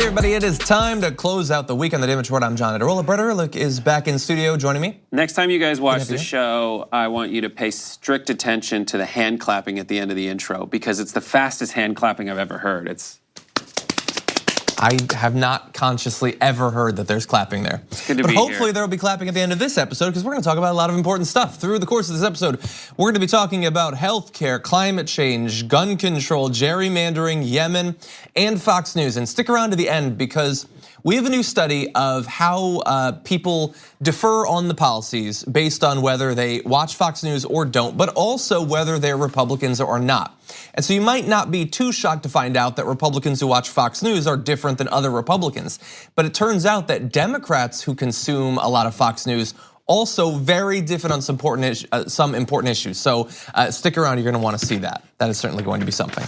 everybody, it is time to close out the week on the Damage Report. I'm John Ederola. Brett Erlich is back in studio joining me. Next time you guys watch the show, I want you to pay strict attention to the hand clapping at the end of the intro, because it's the fastest hand clapping I've ever heard. I have not consciously ever heard that there's clapping there. It's good to but be hopefully here. there will be clapping at the end of this episode, because we're going to talk about a lot of important stuff. Through the course of this episode, we're going to be talking about healthcare, climate change, gun control, gerrymandering, Yemen, and Fox News. And stick around to the end, because we have a new study of how people differ on the policies based on whether they watch Fox News or don't, but also whether they're Republicans or not. And so you might not be too shocked to find out that Republicans who watch Fox News are different than other Republicans. But it turns out that Democrats who consume a lot of Fox News also very different on some important issues. So stick around, you're gonna wanna see that. That is certainly going to be something.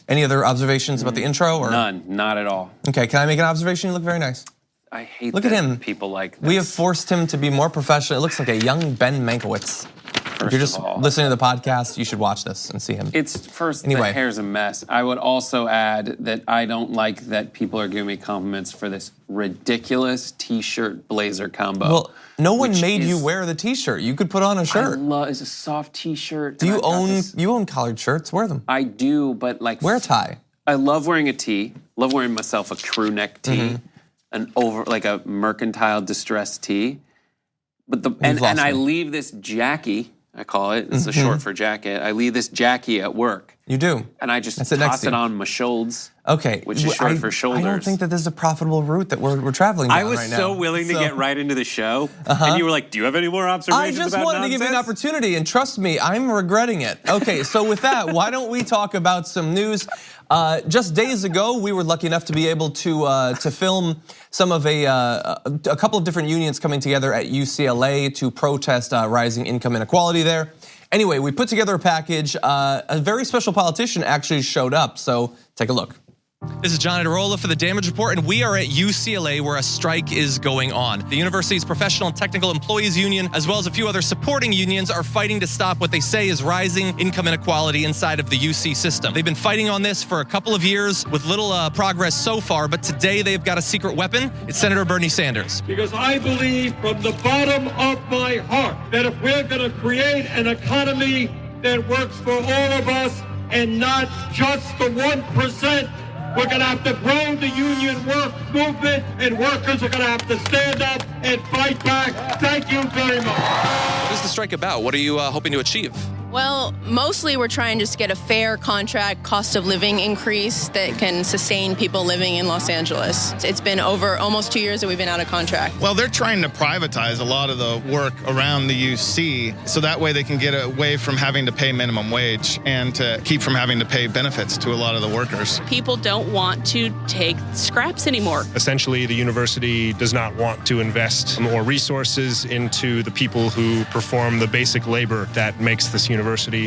Any other observations about the intro? Or? None, not at all. Okay, can I make an observation? You look very nice. I hate Look at him. People like this. We have forced him to be more professional. It looks like a young Ben Mankiewicz. If you're just listening to the podcast, you should watch this and see him. The hair's a mess. I would also add that I don't like that people are giving me compliments for this ridiculous t-shirt blazer combo. Well, no one made you wear the t-shirt. You could put on a shirt. It's a soft t-shirt. Do you own collared shirts? Wear them. I do, but like wear a tie. I love wearing a tee. Love wearing myself a crew neck tee, like a mercantile distress tee. But I leave this Jackie. I call it. It's a short for jacket. I leave this Jackie at work. You do. And I just toss it on my shoulders. Okay. Which is short for shoulders. I don't think that this is a profitable route that we're traveling down right now. I was so willing to get right into the show. And you were like, do you have any more observations about I just wanted to give you an opportunity, and trust me, I'm regretting it. Okay, so with that, why don't we talk about some news? Just days ago, we were lucky enough to be able to film some of a couple of different unions coming together at UCLA to protest rising income inequality there. Anyway, we put together a package. A very special politician actually showed up, so take a look. This is John Ederola for the Damage Report, and we are at UCLA where a strike is going on. The university's Professional and Technical Employees Union, as well as a few other supporting unions, are fighting to stop what they say is rising income inequality inside of the UC system. They've been fighting on this for a couple of years with little progress so far, but today they've got a secret weapon. It's Senator Bernie Sanders. Because I believe from the bottom of my heart that if we're going to create an economy that works for all of us and not just the 1%, we're going to have to grow the union work movement, and workers are going to have to stand up and fight back. Thank you very much. What is the strike about? What are you hoping to achieve? Well, mostly we're trying to just get a fair contract cost of living increase that can sustain people living in Los Angeles. It's been over almost 2 years that we've been out of contract. Well, they're trying to privatize a lot of the work around the UC, so that way they can get away from having to pay minimum wage and to keep from having to pay benefits to a lot of the workers. People don't want to take scraps anymore. Essentially, the university does not want to invest more resources into the people who perform the basic labor that makes this university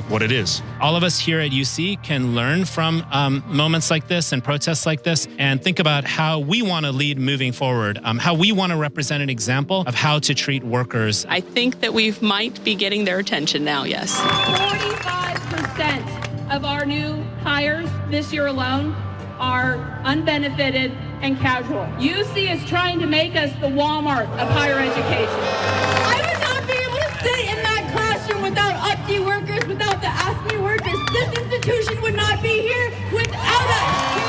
what it is. All of us here at UC can learn from moments like this and protests like this and think about how we want to lead moving forward, how we want to represent an example of how to treat workers. I think that we might be getting their attention now, yes. 45% of our new hires this year alone are unbenefited and casual. UC is trying to make us the Walmart of higher education. I would not be able to sit in that classroom without UPTE workers, without the ASME workers. This institution would not be here without us. We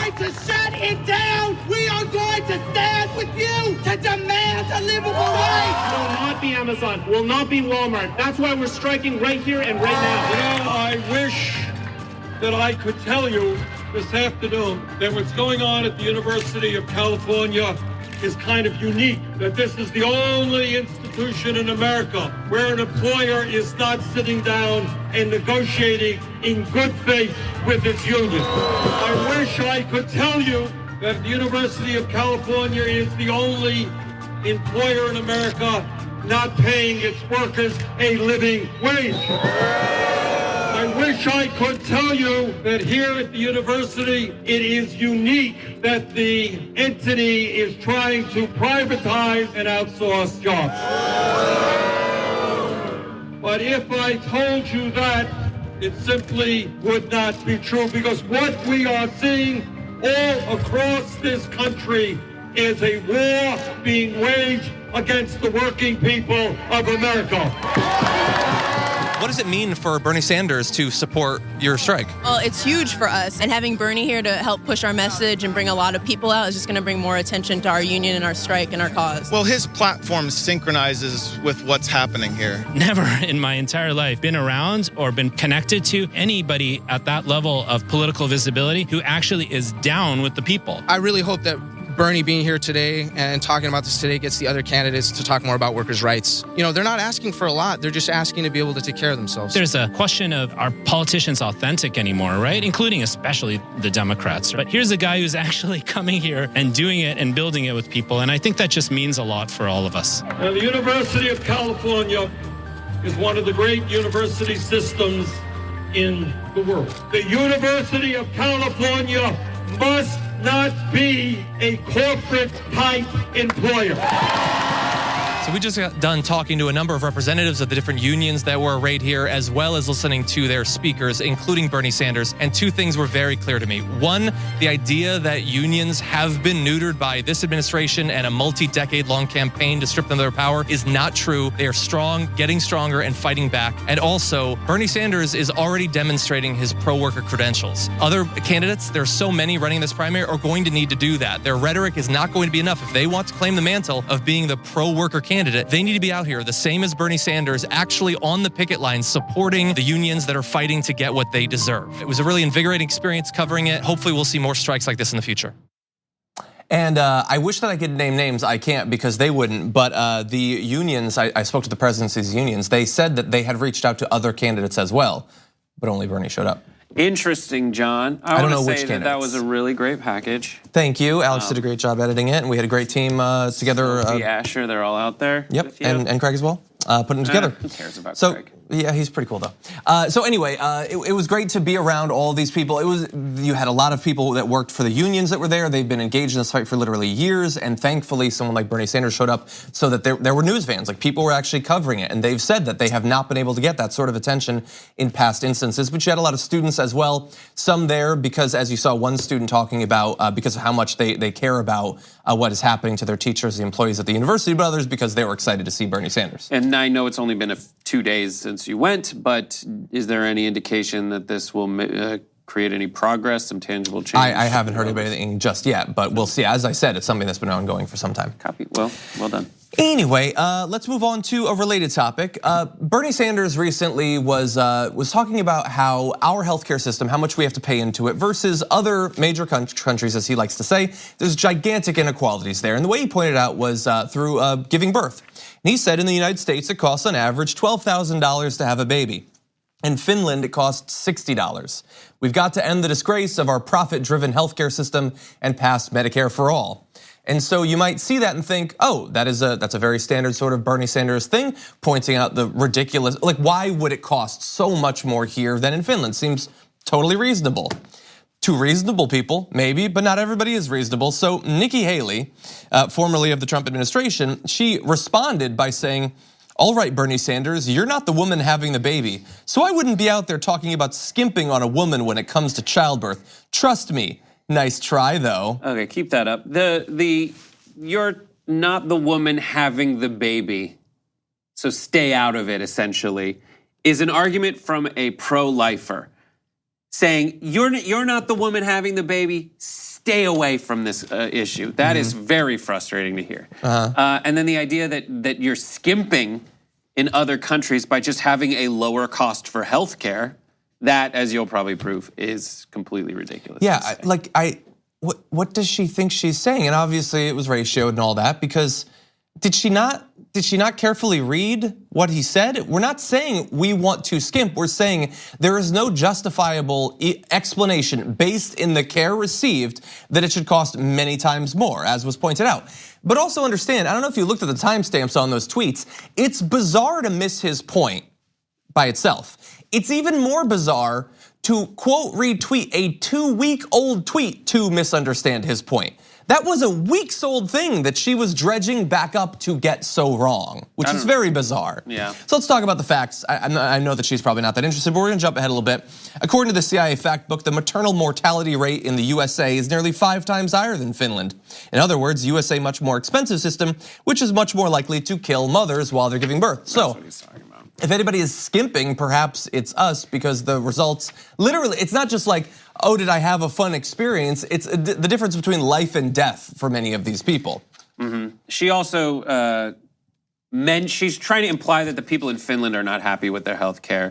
are going to shut it down. We are going to stand with you to demand a livable wage. Will not be Amazon, will not be Walmart. That's why we're striking right here and right now. You know, I wish that I could tell you this afternoon that what's going on at the University of California is kind of unique, that this is the only institution in America where an employer is not sitting down and negotiating in good faith with its union. I wish I could tell you that the University of California is the only employer in America not paying its workers a living wage. I wish I could tell you that here at the university, it is unique that the entity is trying to privatize and outsource jobs. But if I told you that, it simply would not be true, because what we are seeing all across this country is a war being waged against the working people of America. What does it mean for Bernie Sanders to support your strike? Well, it's huge for us, and having Bernie here to help push our message and bring a lot of people out is just going to bring more attention to our union and our strike and our cause. Well, his platform synchronizes with what's happening here. Never in my entire life been around or been connected to anybody at that level of political visibility who actually is down with the people. I really hope that Bernie being here today and talking about this today gets the other candidates to talk more about workers' rights. You know, they're not asking for a lot. They're just asking to be able to take care of themselves. There's a question of, are politicians authentic anymore, right? Including especially the Democrats. But here's a guy who's actually coming here and doing it and building it with people. And I think that just means a lot for all of us. Now, the University of California is one of the great university systems in the world. The University of California must not be a corporate type employer. So we just got done talking to a number of representatives of the different unions that were arrayed here, as well as listening to their speakers, including Bernie Sanders. And two things were very clear to me. One, the idea that unions have been neutered by this administration and a multi-decade-long campaign to strip them of their power is not true. They are strong, getting stronger, and fighting back. And also, Bernie Sanders is already demonstrating his pro-worker credentials. Other candidates, there are so many running this primary, are going to need to do that. Their rhetoric is not going to be enough. If they want to claim the mantle of being the pro-worker candidate, they need to be out here, the same as Bernie Sanders, actually on the picket line, supporting the unions that are fighting to get what they deserve. It was a really invigorating experience covering it. Hopefully we'll see more strikes like this in the future. And I wish that I could name names. I can't because they wouldn't. But the unions, I spoke to the presidency's unions. They said that they had reached out to other candidates as well, but only Bernie showed up. Interesting, John. I don't know want to which say that candidates. was a really great package. Thank you. Alex did a great job editing it, and we had a great team together. Asher, they're all out there. Yep, with you. and Craig as well, putting them together. Who cares about Craig? Yeah, he's pretty cool though. So anyway, it was great to be around all these people. You had a lot of people that worked for the unions that were there. They've been engaged in this fight for literally years, and thankfully someone like Bernie Sanders showed up so that there were news vans, like people were actually covering it, and they've said that they have not been able to get that sort of attention in past instances. But you had a lot of students as well, some there because, as you saw one student talking about, because of how much they care about what is happening to their teachers, the employees at the university, but others because they were excited to see Bernie Sanders. And I know it's only been 2 days since you went, but is there any indication that this will create any progress, some tangible change? I haven't heard anything just yet, but we'll see. As I said, it's something that's been ongoing for some time. Copy. Well done. Anyway, let's move on to a related topic. Bernie Sanders recently was talking about how our healthcare system, how much we have to pay into it versus other major countries, as he likes to say. There's gigantic inequalities there. And the way he pointed out was through giving birth. And he said in the United States, it costs on average $12,000 to have a baby. In Finland, it costs $60. We've got to end the disgrace of our profit-driven healthcare system and pass Medicare for all. And so you might see that and think, oh, that's a very standard sort of Bernie Sanders thing, pointing out the ridiculous, like why would it cost so much more here than in Finland? Seems totally reasonable. To reasonable people, maybe, but not everybody is reasonable. So Nikki Haley, formerly of the Trump administration, she responded by saying, all right, Bernie Sanders, you're not the woman having the baby, so I wouldn't be out there talking about skimping on a woman when it comes to childbirth. Trust me. Nice try, though. Okay, keep that up. You're not the woman having the baby, so stay out of it, essentially, is an argument from a pro-lifer saying, you're not the woman having the baby, stay away from this issue. That is very frustrating to hear. And then the idea that you're skimping in other countries by just having a lower cost for healthcare, that, as you'll probably prove, is completely ridiculous. Yeah, what does she think she's saying? And obviously it was ratioed and all that, because did she not carefully read what he said? We're not saying we want to skimp. We're saying there is no justifiable explanation based in the care received that it should cost many times more, as was pointed out. But also understand, I don't know if you looked at the timestamps on those tweets, it's bizarre to miss his point by itself. It's even more bizarre to quote retweet a 2-week-old tweet to misunderstand his point. That was a weeks old thing that she was dredging back up to get so wrong, which is very bizarre. Yeah. So let's talk about the facts. I know that she's probably not that interested, but we're gonna jump ahead a little bit. According to the CIA fact book, the maternal mortality rate in the USA is nearly 5 times higher than Finland. In other words, USA much more expensive system, which is much more likely to kill mothers while they're giving birth. So, what he's talking about. If anybody is skimping, perhaps it's us, because the results, literally, it's not just like, oh, did I have a fun experience? It's the difference between life and death for many of these people. She also she's trying to imply that the people in Finland are not happy with their health care.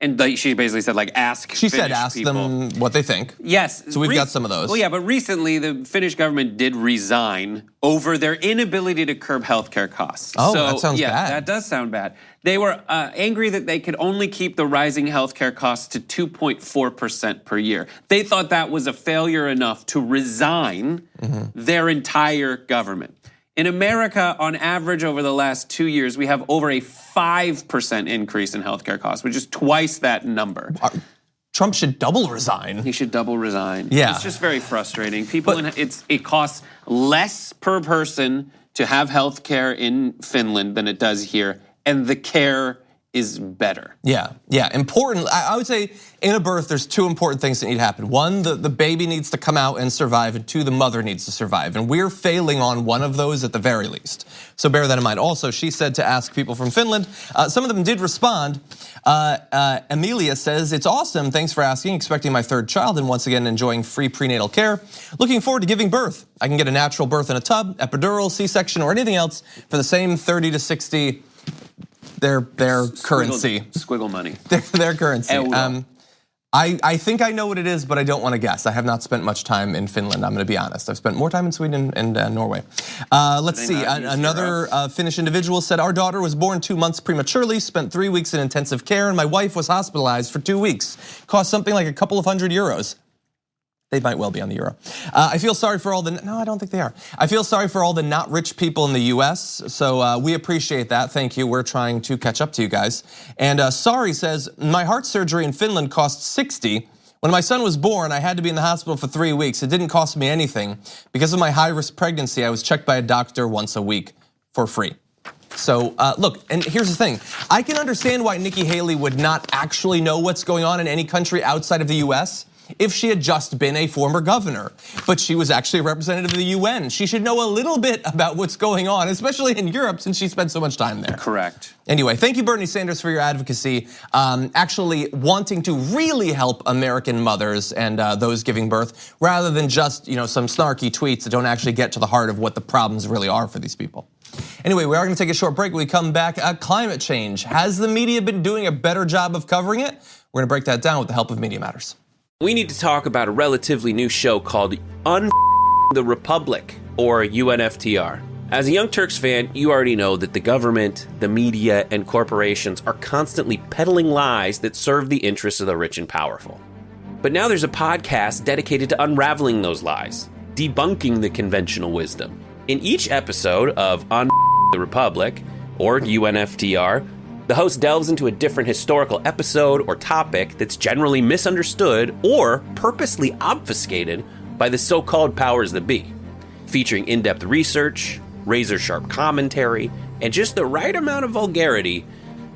And she basically said, like, ask She Finnish said ask people. them what they think. Yes. So we've got some of those. Well, yeah, but recently the Finnish government did resign over their inability to curb healthcare costs. Oh, that sounds yeah, bad. that does sound bad. They were angry that they could only keep the rising healthcare costs to 2.4% per year. They thought that was a failure enough to resign their entire government. In America, on average, over the last 2 years, we have over a 5% increase in healthcare costs, which is twice that number. Trump should double resign. He should double resign. Yeah. It's just very frustrating. It costs less per person to have health care in Finland than it does here, and the care is better. Yeah, important. I would say in a birth, there's 2 important things that need to happen. 1, the baby needs to come out and survive, and 2, the mother needs to survive. And we're failing on one of those at the very least. So bear that in mind. Also, she said to ask people from Finland. Some of them did respond. Amelia says, it's awesome, thanks for asking, expecting my 3rd child and once again enjoying free prenatal care. Looking forward to giving birth. I can get a natural birth in a tub, epidural, C-section, or anything else for the same 30 to 60 their currency. Squiggle money. Their currency. I think I know what it is, but I don't want to guess. I have not spent much time in Finland, I'm going to be honest. I've spent more time in Sweden and Norway. Let's see, another Finnish individual said, our daughter was born 2 months prematurely, spent 3 weeks in intensive care, and my wife was hospitalized for 2 weeks. Cost something like a couple of €100. They might well be on the euro. I feel sorry for all the, no, I don't think they are. I feel sorry for all the not rich people in the US, so we appreciate that, thank you. We're trying to catch up to you guys. And Sorry says, my heart surgery in Finland cost 60. When my son was born, I had to be in the hospital for 3 weeks. It didn't cost me anything. Because of my high-risk pregnancy, I was checked by a doctor once a week for free. So look, and here's the thing. I can understand why Nikki Haley would not actually know what's going on in any country outside of the US if she had just been a former governor, but she was actually a representative of the UN. She should know a little bit about what's going on, especially in Europe, since she spent so much time there. Correct. Anyway, thank you, Bernie Sanders, for your advocacy, actually wanting to really help American mothers and those giving birth, rather than just some snarky tweets that don't actually get to the heart of what the problems really are for these people. Anyway, we are going to take a short break. When we come back, climate change. Has the media been doing a better job of covering it? We're going to break that down with the help of Media Matters. We need to talk about a relatively new show called the Republic, or UNFTR. As a Young Turks fan, you already know that the government, the media, and corporations are constantly peddling lies that serve the interests of the rich and powerful. But now there's a podcast dedicated to unraveling those lies, debunking the conventional wisdom. In each episode of the Republic, or UNFTR, the host delves into a different historical episode or topic that's generally misunderstood or purposely obfuscated by the so-called powers that be. Featuring in-depth research, razor-sharp commentary, and just the right amount of vulgarity,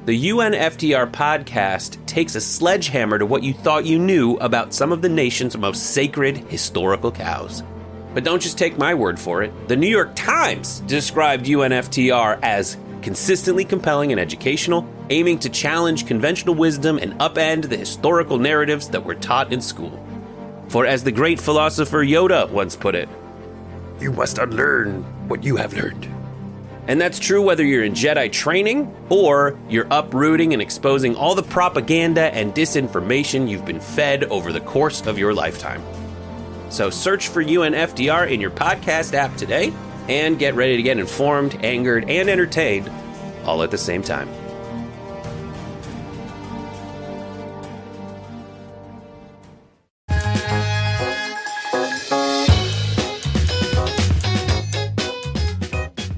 the UNFTR podcast takes a sledgehammer to what you thought you knew about some of the nation's most sacred historical cows. But don't just take my word for it. The New York Times described UNFTR as consistently compelling and educational, aiming to challenge conventional wisdom and upend the historical narratives that were taught in school. For as the great philosopher Yoda once put it, you must unlearn what you have learned. And that's true whether you're in Jedi training or you're uprooting and exposing all the propaganda and disinformation you've been fed over the course of your lifetime. So search for UNFTR in your podcast app today and get ready to get informed, angered, and entertained all at the same time.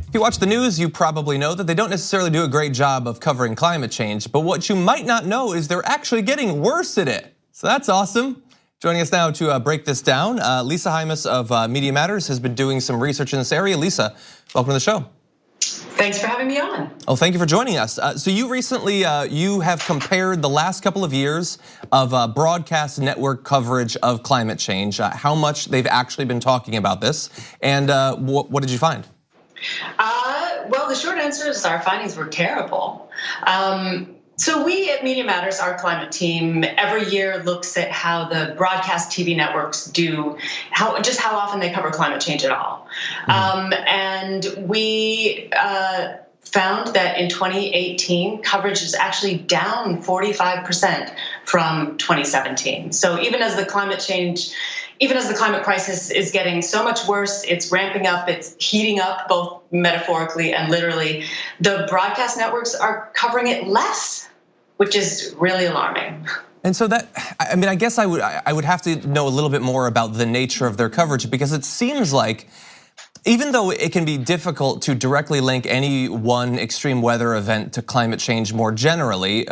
If you watch the news, you probably know that they don't necessarily do a great job of covering climate change, but what you might not know is they're actually getting worse at it. So that's awesome. Joining us now to break this down, Lisa Hymas of Media Matters has been doing some research in this area. Lisa, welcome to the show. Thanks for having me on. Oh, thank you for joining us. So you recently, you have compared the last couple of years of broadcast network coverage of climate change, how much they've actually been talking about this, and what did you find? Well, the short answer is our findings were terrible. So we at Media Matters, our climate team, every year looks at how the broadcast TV networks do, how often they cover climate change at all. And we found that in 2018, coverage is actually down 45% from 2017. So even as the climate crisis is getting so much worse, it's ramping up, it's heating up both metaphorically and literally, the broadcast networks are covering it less, which is really alarming. And so that, I mean, I guess I would have to know a little bit more about the nature of their coverage, because it seems like, even though it can be difficult to directly link any one extreme weather event to climate change more generally,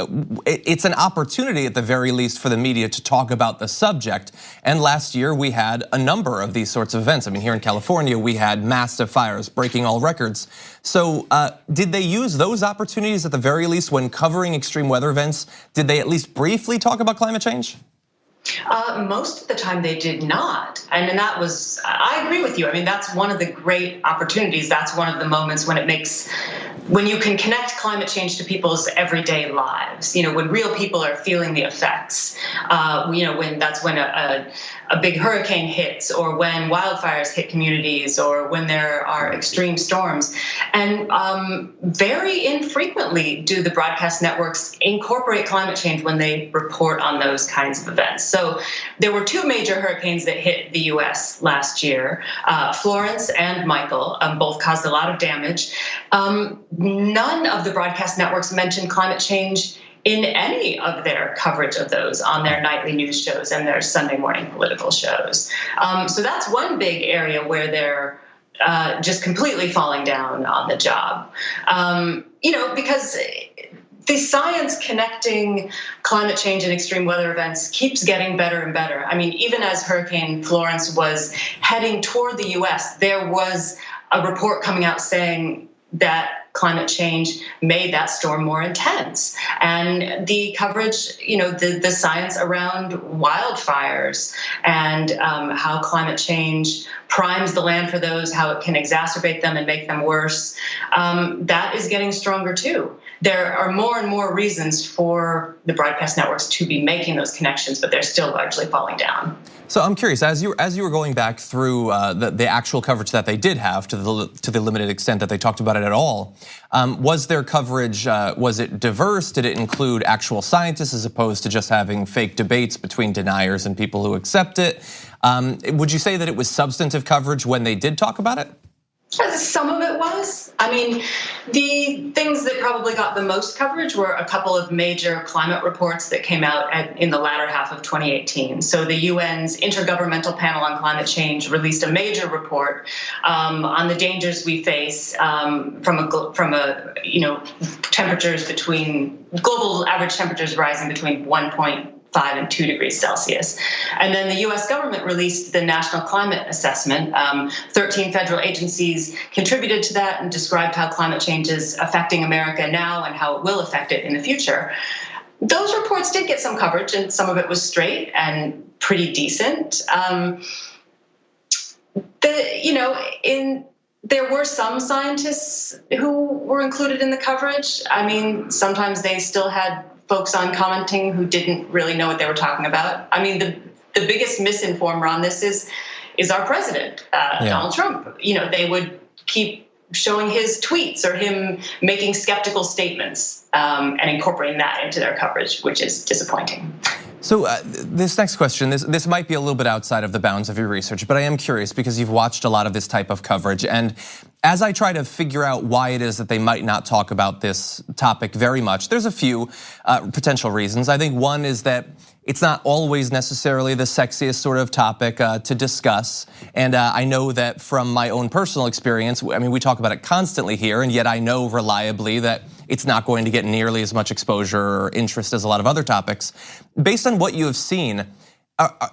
it's an opportunity at the very least for the media to talk about the subject. And last year we had a number of these sorts of events. I mean, here in California, we had massive fires breaking all records. So did they use those opportunities at the very least when covering extreme weather events? Did they at least briefly talk about climate change? Most of the time they did not. I mean, I agree with you. I mean, that's one of the great opportunities. That's one of the moments when you can connect climate change to people's everyday lives, when real people are feeling the effects, when a big hurricane hits, or when wildfires hit communities, or when there are extreme storms. And very infrequently do the broadcast networks incorporate climate change when they report on those kinds of events. So there were two major hurricanes that hit the US last year, Florence and Michael, both caused a lot of damage. None of the broadcast networks mentioned climate change in any of their coverage of those on their nightly news shows and their Sunday morning political shows. So that's one big area where they're just completely falling down on the job. Because the science connecting climate change and extreme weather events keeps getting better and better. I mean, even as Hurricane Florence was heading toward the US, there was a report coming out saying that climate change made that storm more intense. And the coverage, the science around wildfires and how climate change primes the land for those, how it can exacerbate them and make them worse, that is getting stronger too. There are more and more reasons for the broadcast networks to be making those connections, but they're still largely falling down. So I'm curious, as you were going back through the actual coverage that they did have, to the limited extent that they talked about it at all, was their coverage, was it diverse? Did it include actual scientists as opposed to just having fake debates between deniers and people who accept it? Would you say that it was substantive coverage when they did talk about it? Some of it was. I mean, the things that probably got the most coverage were a couple of major climate reports that came out in the latter half of 2018. So the UN's Intergovernmental Panel on Climate Change released a major report on the dangers we face from temperatures between global average temperatures rising between 1.5 and 2 degrees Celsius. And then the US government released the National Climate Assessment. 13 federal agencies contributed to that and described how climate change is affecting America now and how it will affect it in the future. Those reports did get some coverage, and some of it was straight and pretty decent. There were some scientists who were included in the coverage. I mean, sometimes they still had folks on commenting who didn't really know what they were talking about. I mean, the biggest misinformer on this is our president, Donald Trump. They would keep showing his tweets or him making skeptical statements and incorporating that into their coverage, which is disappointing. So this next question, this might be a little bit outside of the bounds of your research, but I am curious because you've watched a lot of this type of coverage. And as I try to figure out why it is that they might not talk about this topic very much, there's a few potential reasons. I think one is that it's not always necessarily the sexiest sort of topic to discuss. And I know that from my own personal experience, I mean, we talk about it constantly here, and yet I know reliably that it's not going to get nearly as much exposure or interest as a lot of other topics. Based on what you have seen,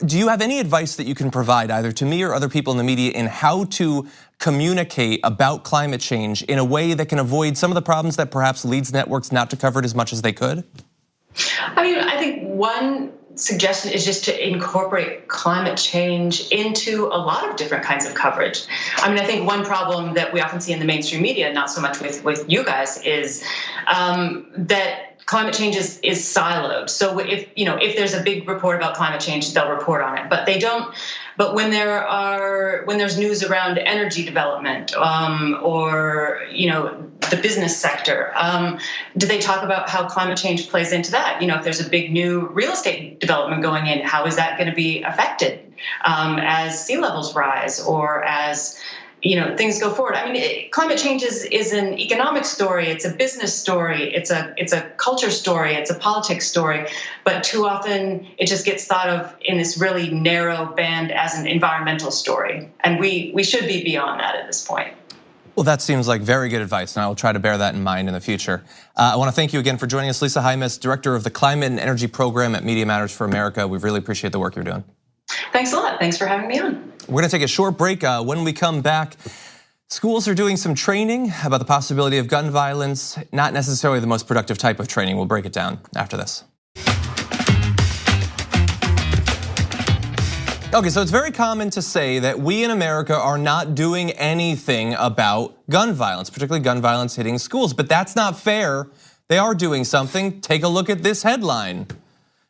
Do you have any advice that you can provide either to me or other people in the media in how to communicate about climate change in a way that can avoid some of the problems that perhaps leads networks not to cover it as much as they could? I mean, I think one suggestion is just to incorporate climate change into a lot of different kinds of coverage. I mean, I think one problem that we often see in the mainstream media, not so much with you guys, is that climate change is siloed. So if there's a big report about climate change, they'll report on it, but they don't. But when there's news around energy development or the business sector, do they talk about how climate change plays into that? If there's a big new real estate development going in, how is that going to be affected as sea levels rise or as things go forward? I mean, climate change is an economic story. It's a business story. It's a culture story. It's a politics story. But too often it just gets thought of in this really narrow band as an environmental story. And we should be beyond that at this point. Well, that seems like very good advice, and I will try to bear that in mind in the future. I want to thank you again for joining us, Lisa Hymas, Director of the Climate and Energy Program at Media Matters for America. We really appreciate the work you're doing. Thanks a lot. Thanks for having me on. We're gonna take a short break. When we come back, schools are doing some training about the possibility of gun violence, not necessarily the most productive type of training. We'll break it down after this. Okay, so it's very common to say that we in America are not doing anything about gun violence, particularly gun violence hitting schools, but that's not fair. They are doing something. Take a look at this headline.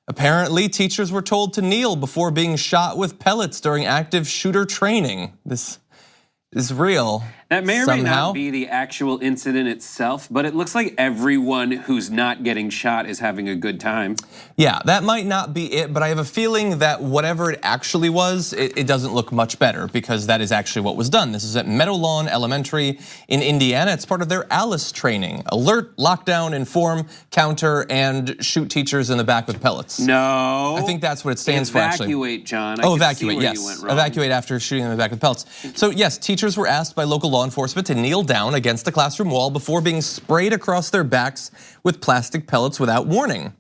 Apparently, teachers were told to kneel before being shot with pellets during active shooter training. This is real. That may or may not be the actual incident itself, but it looks like everyone who's not getting shot is having a good time. Yeah, that might not be it, but I have a feeling that whatever it actually was, it doesn't look much better because that is actually what was done. This is at Meadowlawn Elementary in Indiana. It's part of their ALICE training. Alert, lockdown, inform, counter, and shoot teachers in the back with pellets. No. I think that's what it stands for, actually. Evacuate, John. Evacuate, yes. Evacuate after shooting them in the back with pellets. So yes, teachers were asked by local law enforcement to kneel down against the classroom wall before being sprayed across their backs with plastic pellets without warning.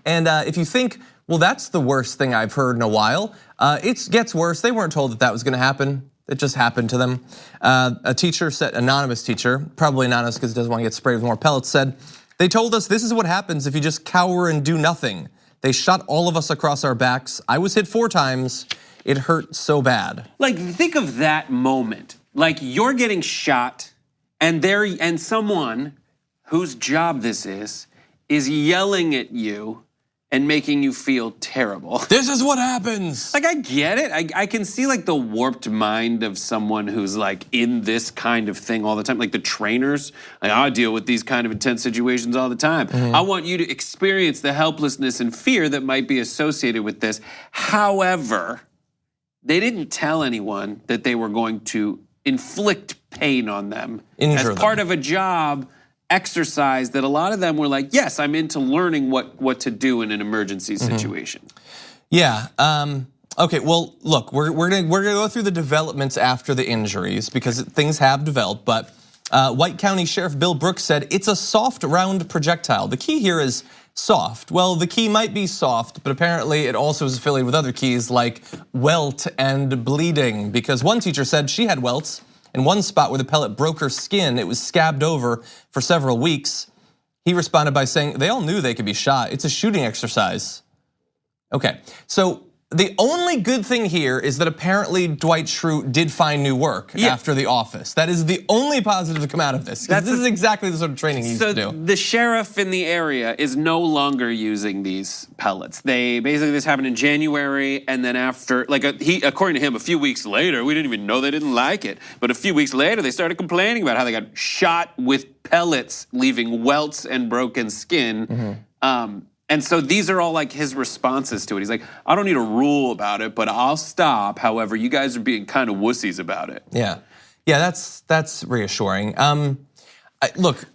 And if you think, well, that's the worst thing I've heard in a while, it gets worse. They weren't told that that was gonna happen. It just happened to them. A teacher said, anonymous teacher, probably anonymous because he doesn't want to get sprayed with more pellets, said, they told us this is what happens if you just cower and do nothing. They shot all of us across our backs. I was hit 4 times. It hurt so bad. Like, think of that moment. Like, you're getting shot and someone whose job this is yelling at you and making you feel terrible. This is what happens. Like, I get it. I can see like the warped mind of someone who's like in this kind of thing all the time. Like the trainers, like, I deal with these kind of intense situations all the time. I want you to experience the helplessness and fear that might be associated with this. However, they didn't tell anyone that they were going to inflict pain on them as part of a job exercise that a lot of them were like, yes, I'm into learning what to do in an emergency situation. Yeah, okay, well, look, we're gonna go through the developments after the injuries because things have developed, but White County Sheriff Bill Brooks said it's a soft round projectile. The key here is soft. Well, the key might be soft, but apparently it also is affiliated with other keys like welt and bleeding, because one teacher said she had welts in one spot where the pellet broke her skin. It was scabbed over for several weeks. He responded by saying they all knew they could be shot. It's a shooting exercise. Okay, so the only good thing here is that apparently Dwight Schrute did find new work after The Office. That is the only positive to come out of this. This is exactly the sort of training he used to do. So the sheriff in the area is no longer using these pellets. This happened in January, and then after, like according to him, a few weeks later, we didn't even know they didn't like it, but a few weeks later, they started complaining about how they got shot with pellets, leaving welts and broken skin. And so these are all like his responses to it. He's like, I don't need a rule about it, but I'll stop. However, you guys are being kind of wussies about it. Yeah, that's reassuring. Look,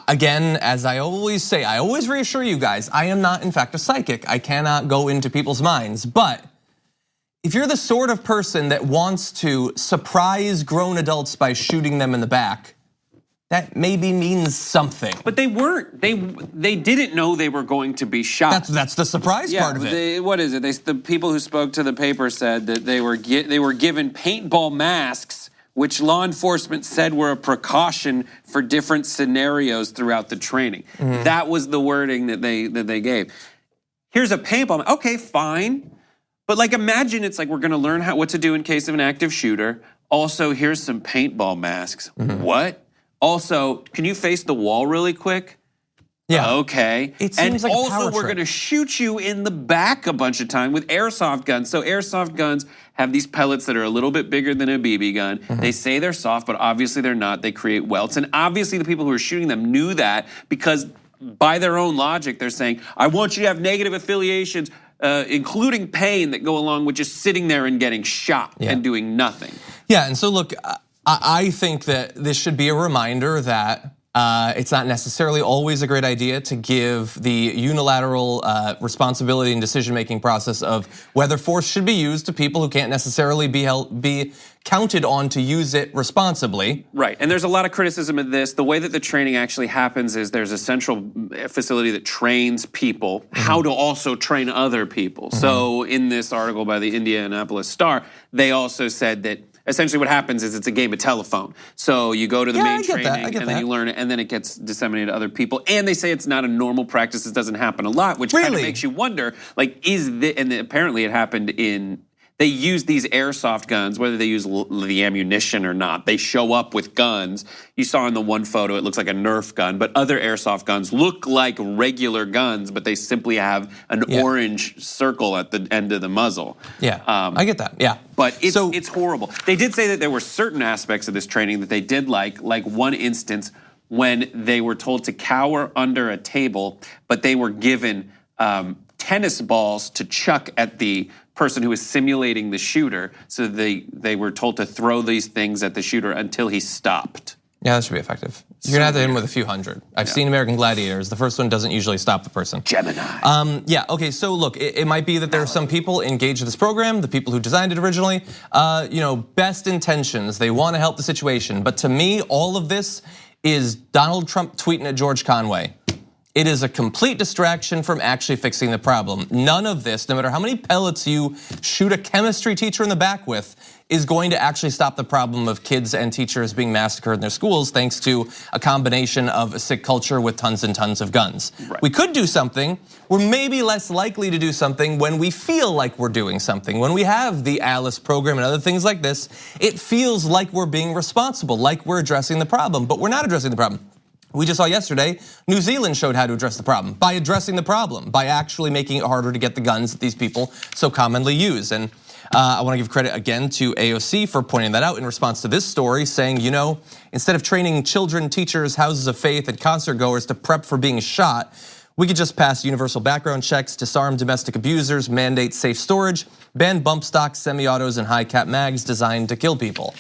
again, as I always say, I always reassure you guys, I am not in fact a psychic. I cannot go into people's minds, but if you're the sort of person that wants to surprise grown adults by shooting them in the back, that maybe means something. But they weren't. They didn't know they were going to be shot. That's the surprise part of it. What is it? The people who spoke to the paper said that they were given paintball masks, which law enforcement said were a precaution for different scenarios throughout the training. That was the wording that they gave. Here's a paintball. Okay, fine. But like, imagine it's like we're going to learn what to do in case of an active shooter. Also, here's some paintball masks. What? Also, can you face the wall really quick? Yeah. Okay. It seems like a power we're trip. going to shoot you in the back a bunch of time with airsoft guns. So airsoft guns have these pellets that are a little bit bigger than a BB gun. They say they're soft, but obviously they're not. They create welts. And obviously the people who are shooting them knew that, because by their own logic, they're saying, I want you to have negative affiliations, including pain, that go along with just sitting there and getting shot and doing nothing. Yeah, and so look, I think that this should be a reminder that it's not necessarily always a great idea to give the unilateral responsibility and decision-making process of whether force should be used to people who can't necessarily be counted on to use it responsibly. Right, and there's a lot of criticism of this. The way that the training actually happens is there's a central facility that trains people how to also train other people. So in this article by the Indianapolis Star, they also said that essentially what happens is it's a game of telephone. So you go to the main training and then you learn it, and then it gets disseminated to other people. And they say it's not a normal practice. This doesn't happen a lot, which kind of makes you wonder, like, and apparently it happened they use these airsoft guns, whether they use the ammunition or not. They show up with guns. You saw in the one photo, it looks like a Nerf gun, but other airsoft guns look like regular guns, but they simply have an orange circle at the end of the muzzle. Yeah, I get that, yeah. But it's horrible. They did say that there were certain aspects of this training that they did like one instance when they were told to cower under a table, but they were given tennis balls to chuck at the person who was simulating the shooter. So they were told to throw these things at the shooter until he stopped. Yeah, that should be effective. You're gonna have to hit him with a few hundred. I've seen American Gladiators. The first one doesn't usually stop the person. Gemini. Yeah, okay, so look, it might be that there are some people engaged in this program, the people who designed it originally, best intentions, they wanna help the situation. But to me, all of this is Donald Trump tweeting at George Conway. It is a complete distraction from actually fixing the problem. None of this, no matter how many pellets you shoot a chemistry teacher in the back with, is going to actually stop the problem of kids and teachers being massacred in their schools thanks to a combination of a sick culture with tons and tons of guns. Right. We could do something. We're maybe less likely to do something when we feel like we're doing something. When we have the Alice program and other things like this, it feels like we're being responsible, like we're addressing the problem, but we're not addressing the problem. We just saw yesterday, New Zealand showed how to address the problem by addressing the problem, by actually making it harder to get the guns that these people so commonly use. And I want to give credit again to AOC for pointing that out in response to this story, saying, instead of training children, teachers, houses of faith, and concert goers to prep for being shot, we could just pass universal background checks, disarm domestic abusers, mandate safe storage, ban bump stocks, semi-autos, and high-cap mags designed to kill people.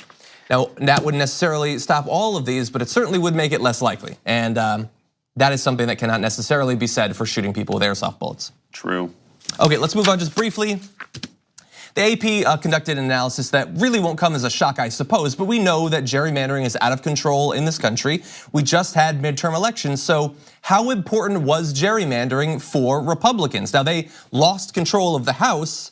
Now, that wouldn't necessarily stop all of these, but it certainly would make it less likely. And that is something that cannot necessarily be said for shooting people with airsoft bullets. True. Okay, let's move on just briefly. The AP conducted an analysis that really won't come as a shock, I suppose, but we know that gerrymandering is out of control in this country. We just had midterm elections, so how important was gerrymandering for Republicans? Now, they lost control of the House,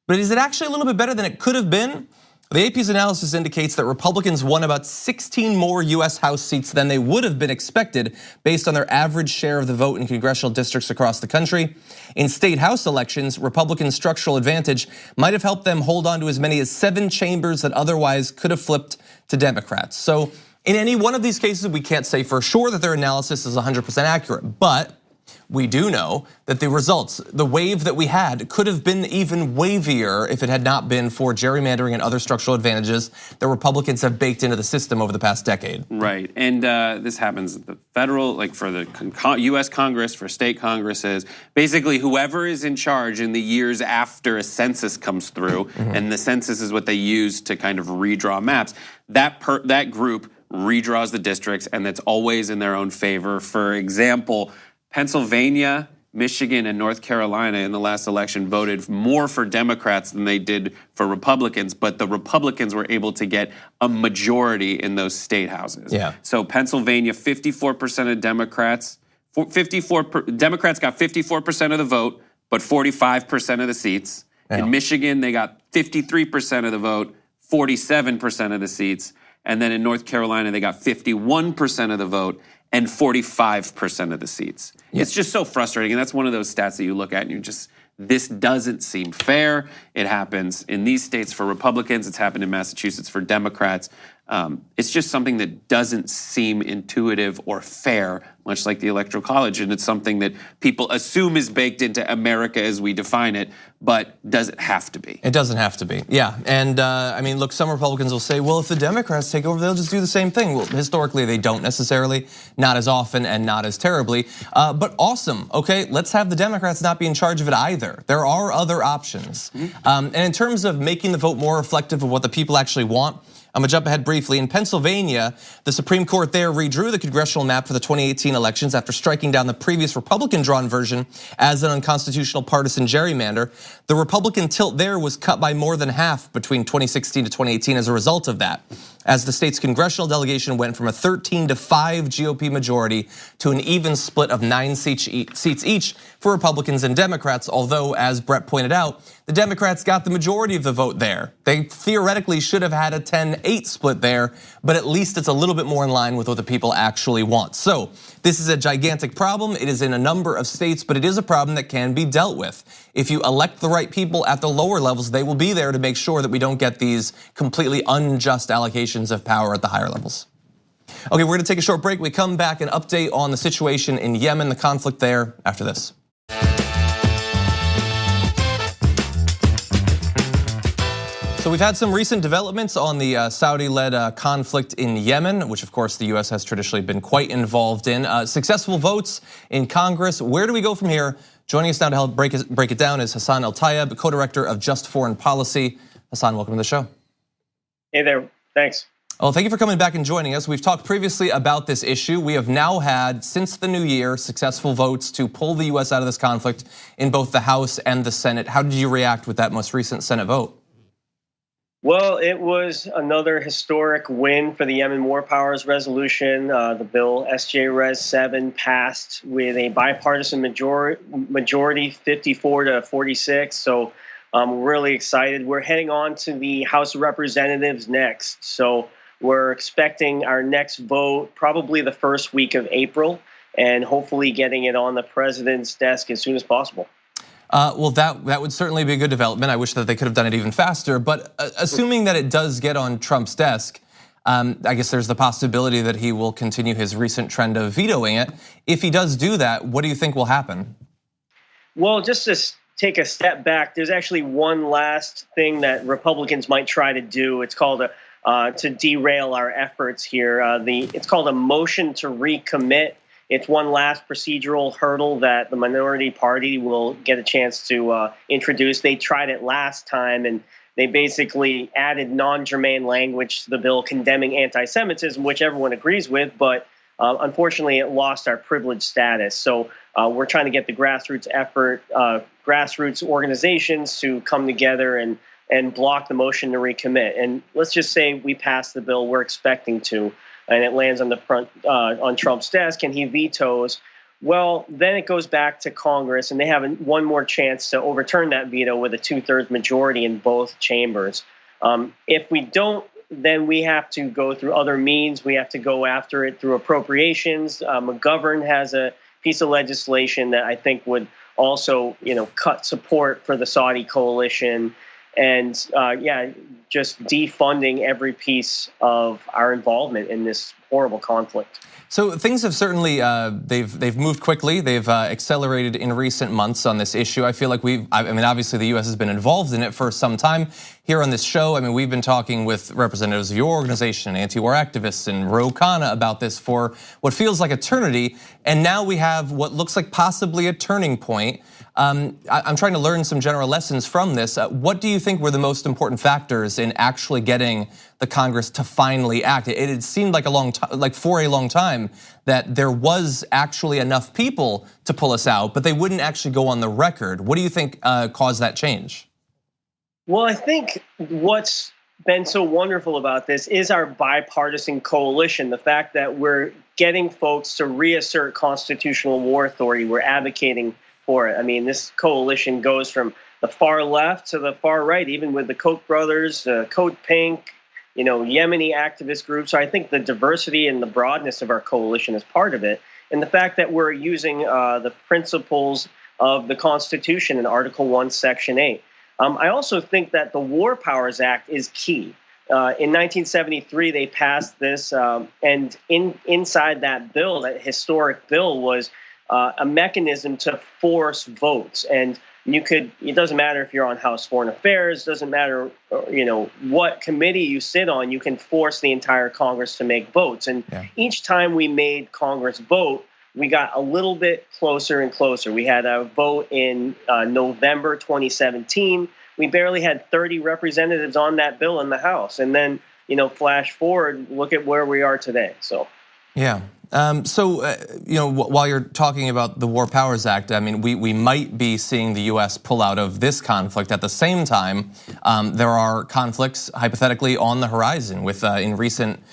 but is it actually a little bit better than it could have been? The AP's analysis indicates that Republicans won about 16 more US House seats than they would have been expected based on their average share of the vote in congressional districts across the country. In state House elections, Republicans' structural advantage might have helped them hold on to as many as 7 chambers that otherwise could have flipped to Democrats. So in any one of these cases, we can't say for sure that their analysis is 100% accurate, but we do know that the results, the wave that we had, could have been even wavier if it had not been for gerrymandering and other structural advantages that Republicans have baked into the system over the past decade. Right, and this happens at the federal, like for the US Congress, for state Congresses, basically whoever is in charge in the years after a census comes through, and the census is what they use to kind of redraw maps, that group redraws the districts, and that's always in their own favor. For example, Pennsylvania Michigan and North Carolina in the last election voted more for Democrats than they did for Republicans, but the Republicans were able to get a majority in those state houses. Yeah. So Pennsylvania, 54% of Democrats, Democrats got 54% of the vote, but 45% of the seats. Yeah. In Michigan, they got 53% of the vote, 47% of the seats. And then in North Carolina, they got 51% of the vote and 45% of the seats. It's just so frustrating. And that's one of those stats that you look at and you just, this doesn't seem fair. It happens in these states for Republicans. It's happened in Massachusetts for Democrats. It's just something that doesn't seem intuitive or fair, much like the Electoral College. And it's something that people assume is baked into America as we define it, but does it have to be? It doesn't have to be, yeah. And I mean, look, some Republicans will say, well, if the Democrats take over, they'll just do the same thing. Well, historically, they don't necessarily, not as often and not as terribly, but awesome, okay? Let's have the Democrats not be in charge of it either. There are other options. And in terms of making the vote more reflective of what the people actually want, I'm gonna jump ahead briefly. In Pennsylvania, the Supreme Court there redrew the congressional map for the 2018 elections after striking down the previous Republican-drawn version as an unconstitutional partisan gerrymander. The Republican tilt there was cut by more than half between 2016 to 2018 as a result of that, as the state's congressional delegation went from a 13-5 GOP majority to an even split of 9 seats each for Republicans and Democrats, although, as Brett pointed out, the Democrats got the majority of the vote there. They theoretically should have had a 10-8 split there, but at least it's a little bit more in line with what the people actually want. So this is a gigantic problem. It is in a number of states, but it is a problem that can be dealt with. If you elect the right people at the lower levels, they will be there to make sure that we don't get these completely unjust allocations of power at the higher levels. Okay, we're gonna take a short break. We come back and update on the situation in Yemen, the conflict there after this. So we've had some recent developments on the Saudi-led conflict in Yemen, which of course the US has traditionally been quite involved in. Successful votes in Congress. Where do we go from here? Joining us now to help break it down is Hassan El-Tayyab, co-director of Just Foreign Policy. Hassan, welcome to the show. Hey there, thanks. Well, thank you for coming back and joining us. We've talked previously about this issue. We have now had, since the new year, successful votes to pull the US out of this conflict in both the House and the Senate. How did you react with that most recent Senate vote? Well, it was another historic win for the Yemen War Powers resolution. The bill SJ-Res 7 passed with a bipartisan majority, 54 to 46. So I'm really excited. We're heading on to the House of Representatives next. So we're expecting our next vote probably the first week of April, and hopefully getting it on the president's desk as soon as possible. Well, that would certainly be a good development. I wish that they could have done it even faster. But assuming that it does get on Trump's desk, I guess there's the possibility that he will continue his recent trend of vetoing it. If he does do that, what do you think will happen? Well, just to take a step back, there's actually one last thing that Republicans might try to do. It's called to derail our efforts here. It's called a motion to recommit. It's one last procedural hurdle that the minority party will get a chance to introduce. They tried it last time, and they basically added non-germane language to the bill condemning anti-Semitism, which everyone agrees with, but unfortunately it lost our privileged status. So we're trying to get the grassroots effort, grassroots organizations to come together and block the motion to recommit. And let's just say we pass the bill we're expecting to, and it lands on the front on Trump's desk, and he vetoes. Well, then it goes back to Congress, and they have one more chance to overturn that veto with a 2/3 majority in both chambers. If we don't, then we have to go through other means. We have to go after it through appropriations. McGovern has a piece of legislation that I think would also, cut support for the Saudi coalition. And just defunding every piece of our involvement in this horrible conflict. So things have certainly they've moved quickly. They've accelerated in recent months on this issue. I feel like obviously the US has been involved in it for some time here on this show. I mean, we've been talking with representatives of your organization, anti-war activists, and Ro Khanna about this for what feels like eternity. And now we have what looks like possibly a turning point. I'm trying to learn some general lessons from this. What do you think were the most important factors in actually getting the Congress to finally act? It had seemed like for a long time that there was actually enough people to pull us out, but they wouldn't actually go on the record. What do you think caused that change? Well, I think what's been so wonderful about this is our bipartisan coalition. The fact that we're getting folks to reassert constitutional war authority. We're advocating for it. I mean, this coalition goes from the far left to the far right, even with the Koch brothers, Code Pink, Yemeni activist groups. So I think the diversity and the broadness of our coalition is part of it. And the fact that we're using the principles of the Constitution in Article 1, Section 8. I also think that the War Powers Act is key. In 1973, they passed this, and inside that bill, that historic bill, was a mechanism to force votes. And it doesn't matter if you're on House Foreign Affairs, doesn't matter, what committee you sit on, you can force the entire Congress to make votes. And each time we made Congress vote, we got a little bit closer and closer. We had a vote in November 2017. We barely had 30 representatives on that bill in the House. And then, flash forward, look at where we are today. So, yeah. While you're talking about the War Powers Act, I mean, we might be seeing the US pull out of this conflict. At the same time, there are conflicts hypothetically on the horizon with in recent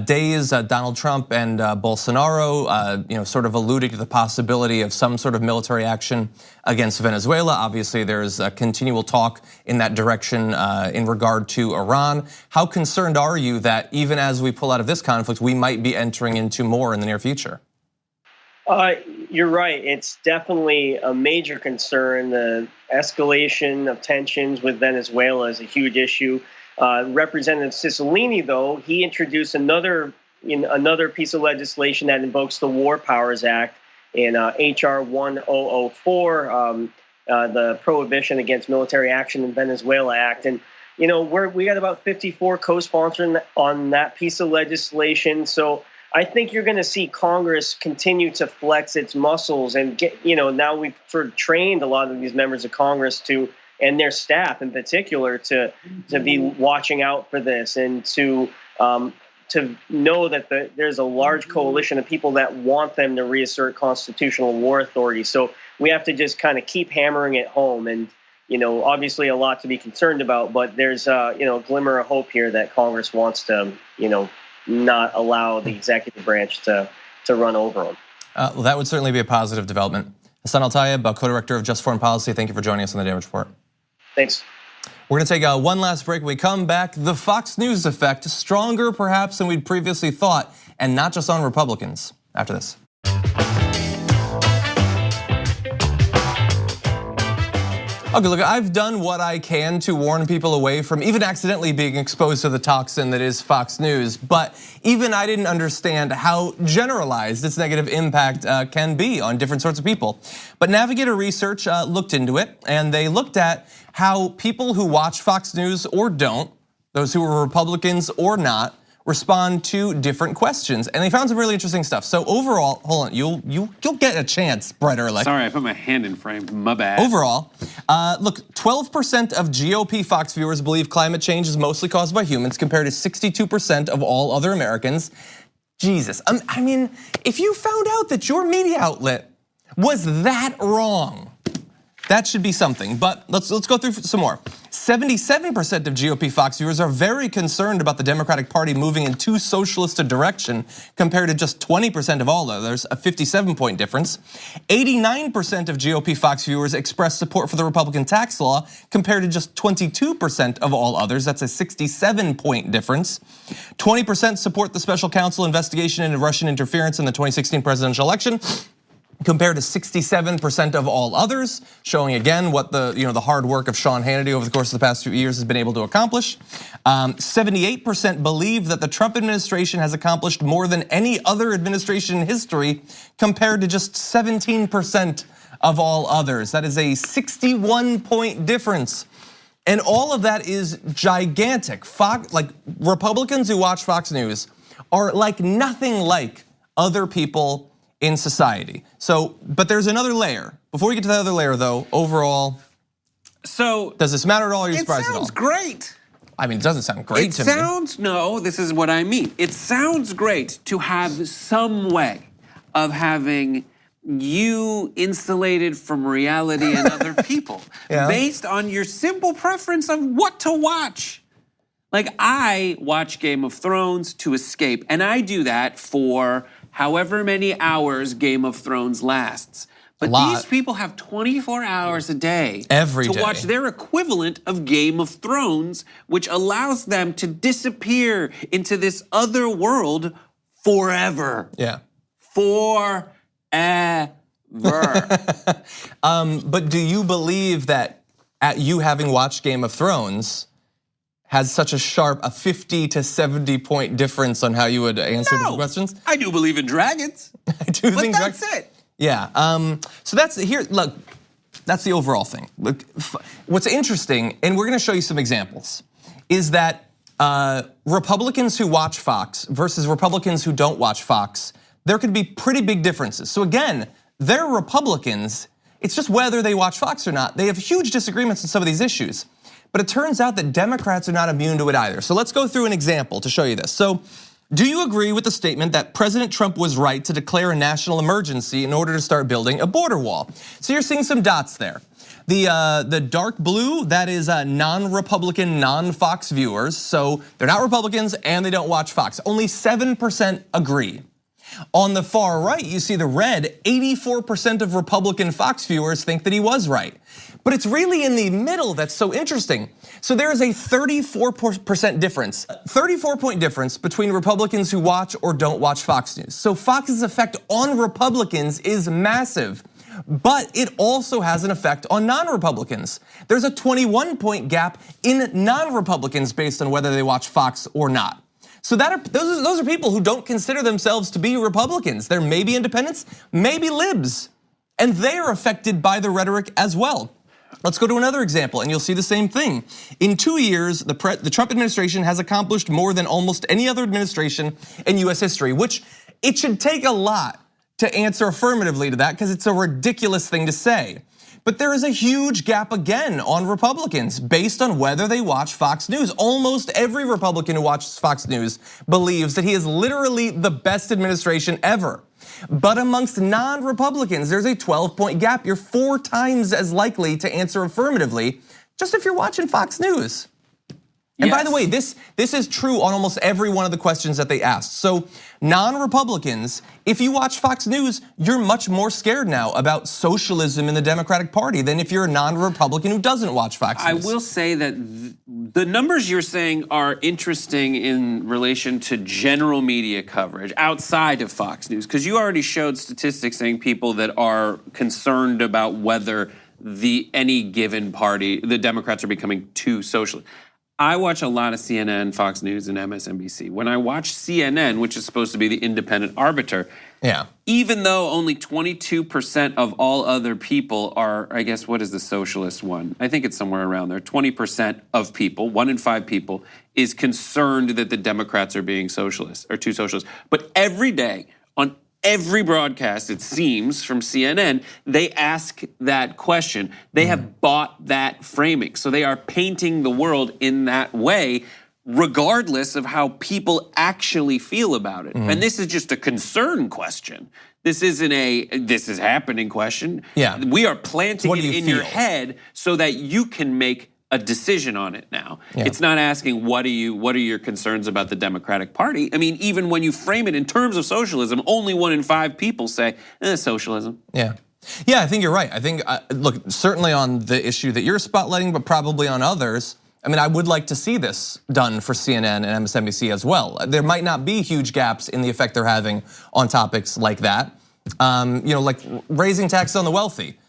days, Donald Trump and Bolsonaro, sort of alluding to the possibility of some sort of military action against Venezuela. Obviously, there's a continual talk in that direction in regard to Iran. How concerned are you that even as we pull out of this conflict, we might be entering into more in the near future? You're right. It's definitely a major concern. The escalation of tensions with Venezuela is a huge issue. Representative Cicilline, though, he introduced another piece of legislation that invokes the War Powers Act in HR 1004, the Prohibition Against Military Action in Venezuela Act. And, we got about 54 co-sponsors on that piece of legislation. So I think you're going to see Congress continue to flex its muscles and get, now we've sort of trained a lot of these members of Congress and their staff in particular to be watching out for this and to know that there's a large coalition of people that want them to reassert constitutional war authority. So we have to just kind of keep hammering it home. And, obviously a lot to be concerned about, but there's a glimmer of hope here that Congress wants to, not allow the executive branch to run over them. Well, that would certainly be a positive development. Hassan El-Tayyab, co-director of Just Foreign Policy, thank you for joining us on the Damage Report. Thanks. We're gonna take one last break. When we come back, the Fox News effect, stronger perhaps than we'd previously thought, and not just on Republicans. After this. Okay, look, I've done what I can to warn people away from even accidentally being exposed to the toxin that is Fox News, but even I didn't understand how generalized its negative impact can be on different sorts of people. But Navigator Research looked into it, and they looked at how people who watch Fox News or don't, those who are Republicans or not, respond to different questions, and they found some really interesting stuff. So overall, hold on, you'll get a chance, Brett Erlich. Sorry, I put my hand in frame. My bad. Overall, look, 12% of GOP Fox viewers believe climate change is mostly caused by humans, compared to 62% of all other Americans. Jesus, I mean, if you found out that your media outlet was that wrong, that should be something. But let's go through some more. 77% of GOP Fox viewers are very concerned about the Democratic Party moving in too socialist a direction, compared to just 20% of all others, a 57-point difference. 89% of GOP Fox viewers express support for the Republican tax law, compared to just 22% of all others, that's a 67-point difference. 20% support the special counsel investigation into Russian interference in the 2016 presidential election, compared to 67% of all others, showing again what the hard work of Sean Hannity over the course of the past few years has been able to accomplish. 78% believe that the Trump administration has accomplished more than any other administration in history, compared to just 17% of all others. That is a 61-point difference. And all of that is gigantic. Republicans who watch Fox News are like nothing like other people in society. So, but there's another layer before we get to the other layer though, overall, so does this matter at all? Or are you surprised at all? It sounds great. I mean, it doesn't sound great to me. No, this is what I mean. It sounds great to have some way of having you insulated from reality and other people based on your simple preference of what to watch. Like, I watch Game of Thrones to escape, and I do that for however many hours Game of Thrones lasts. But these people have 24 hours a day to watch their equivalent of Game of Thrones, which allows them to disappear into this other world forever. Yeah. Forever. But do you believe that you having watched Game of Thrones has such a sharp, a 50 to 70 point difference on how you would answer the questions? I do believe in dragons. I do think that's it. Yeah, so that's here. Look, that's the overall thing. Look, what's interesting, and we're going to show you some examples, is that Republicans who watch Fox versus Republicans who don't watch Fox, there could be pretty big differences. So again, they're Republicans. It's just whether they watch Fox or not. They have huge disagreements on some of these issues. But it turns out that Democrats are not immune to it either. So let's go through an example to show you this. So, do you agree with the statement that President Trump was right to declare a national emergency in order to start building a border wall? So you're seeing some dots there. The dark blue, that is non-Republican, non-Fox viewers. So they're not Republicans and they don't watch Fox. Only 7% agree. On the far right, you see the red, 84% of Republican Fox viewers think that he was right. But it's really in the middle that's so interesting. So there is a 34% difference, 34-point difference between Republicans who watch or don't watch Fox News. So Fox's effect on Republicans is massive, but it also has an effect on non-Republicans. There's a 21-point gap in non-Republicans based on whether they watch Fox or not. So those are people who don't consider themselves to be Republicans. They're maybe independents, maybe libs, and they are affected by the rhetoric as well. Let's go to another example and you'll see the same thing. In 2 years, the Trump administration has accomplished more than almost any other administration in US history, which it should take a lot to answer affirmatively to that because it's a ridiculous thing to say. But there is a huge gap again on Republicans based on whether they watch Fox News. Almost every Republican who watches Fox News believes that he is literally the best administration ever. But amongst non-Republicans, there's a 12-point gap. You're 4 times as likely to answer affirmatively just if you're watching Fox News. And by the way, this is true on almost every one of the questions that they asked. So non-Republicans, if you watch Fox News, you're much more scared now about socialism in the Democratic Party than if you're a non-Republican who doesn't watch Fox News. I will say that the numbers you're saying are interesting in relation to general media coverage outside of Fox News, because you already showed statistics saying people that are concerned about whether any given party, the Democrats are becoming too socialist. I watch a lot of CNN, Fox News, and MSNBC. When I watch CNN, which is supposed to be the independent arbiter, even though only 22% of all other people are, I guess, what is the socialist one? I think it's somewhere around there. 20% of people, 1 in 5 people, is concerned that the Democrats are being socialist or too socialist. But every day, on every broadcast, it seems, from CNN, they ask that question. They have bought that framing. So they are painting the world in that way, regardless of how people actually feel about it. And this is just a concern question. This isn't a this is happening question. We are planting it in your head so that you can make a decision on it now. It's not asking what are your concerns about the Democratic Party. I mean, even when you frame it in terms of socialism, only 1 in 5 people say socialism. Yeah, I think you're right. I think, look, certainly on the issue that you're spotlighting, but probably on others, I mean, I would like to see this done for CNN and MSNBC as well. There might not be huge gaps in the effect they're having on topics like that. Like raising taxes on the wealthy.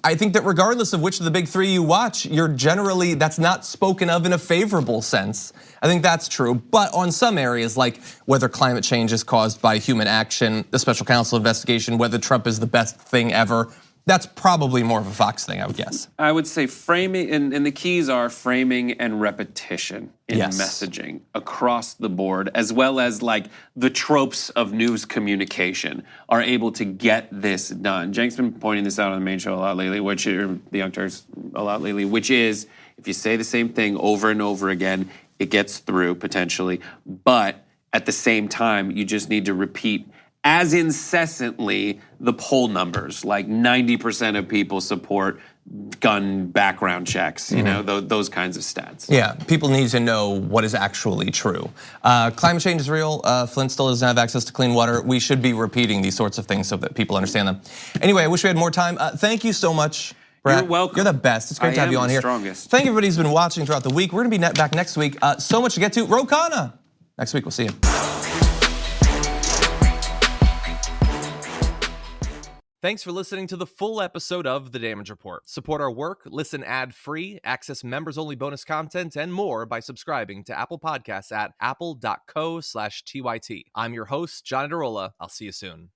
I think that regardless of which of the big 3 you watch, that's not spoken of in a favorable sense. I think that's true, but on some areas like whether climate change is caused by human action, the special counsel investigation, whether Trump is the best thing ever, That's probably more of a Fox thing, I would guess. I would say framing, and the keys are framing and repetition in messaging across the board, as well as like the tropes of news communication are able to get this done. Cenk's been pointing this out on the main show a lot lately, the Young Turks a lot lately, which is if you say the same thing over and over again, it gets through potentially, but at the same time, you just need to repeat as incessantly the poll numbers, like 90% of people support gun background checks, you know, those kinds of stats. Yeah, people need to know what is actually true. Climate change is real. Flint still doesn't have access to clean water. We should be repeating these sorts of things so that people understand them. Anyway, I wish we had more time. Thank you so much, Brad. You're welcome. You're the best. It's great to have you on here. Strongest. Thank everybody who's been watching throughout the week. We're gonna be back next week. So much to get to. Ro Khanna. Next week, we'll see you. Thanks for listening to the full episode of The Damage Report. Support our work, listen ad-free, access members-only bonus content, and more by subscribing to Apple Podcasts at apple.co/TYT. I'm your host, John Derola. I'll see you soon.